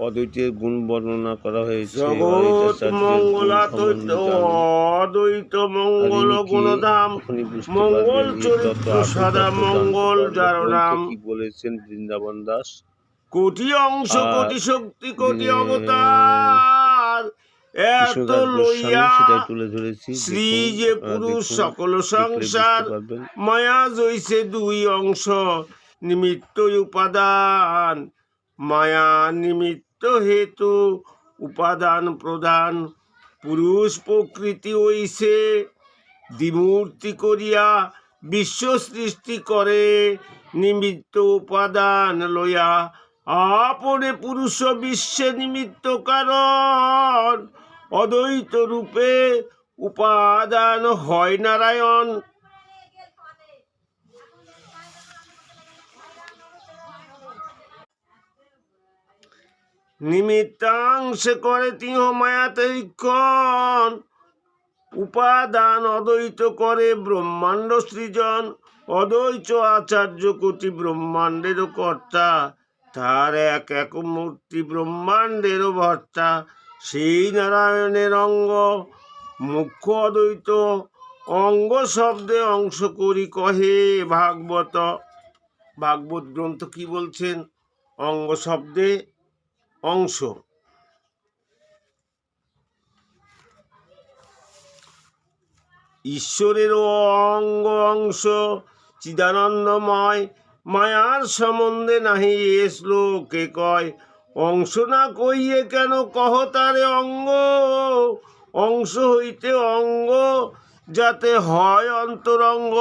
অদ্বৈতের গুণ বর্ণনা করা হয়েছে। জগৎ মঙ্গলাদ্বৈত অদ্বৈত মঙ্গল গুণধাম মঙ্গল চরিত্র সাদা মঙ্গল যার নাম কি বলেছেন বৃন্দাবন দাস। কোটি অংশ কোটি শক্তি কোটি অবতার এত লইয়া তুলে ধরেছি। শ্রী যে পুরুষ সকল সংসার মায়া জইছে দুই অংশ নিমিত্ত উপাদান মায়া নিমিত্ত হেতু উপাদান প্রদান পুরুষ প্রকৃতি হইছে দ্বিমূর্তি করিয়া বিশ্ব সৃষ্টি করে নিমিত্ত উপাদান লইয়া আপনে পুরুষ বিশ্বে নিমিত্ত কারণ অদ্বৈত রূপে উপাদান হয় নারায়ণ। নিমিত্তাংশে করে তিহ মায়াতৈক্ষণ উপাদান অদ্বৈত করে ব্রহ্মাণ্ড সৃজন অদ্বৈত আচার্য কোটি ব্রহ্মাণ্ডেরও কর্তা তার এক এক মূর্তি ব্রহ্মাণ্ডেরও ভর্তা সেই নারায়ণের অঙ্গ মুখ্য অদ্বৈত অঙ্গ শব্দে অংশ করি কহে ভাগবত। ভাগবত গ্রন্থ কি বলছেন? অঙ্গ শব্দে অংশ। ঈশ্বরের অঙ্গ অংশ চিদানন্দময় মায়ার সম্বন্ধে নাহি এ শ্লোকে কয় অংশ না কইয়ে কেন কহ তারে অঙ্গ অংশ হইতে অঙ্গ যাতে হয় অন্তরঙ্গ।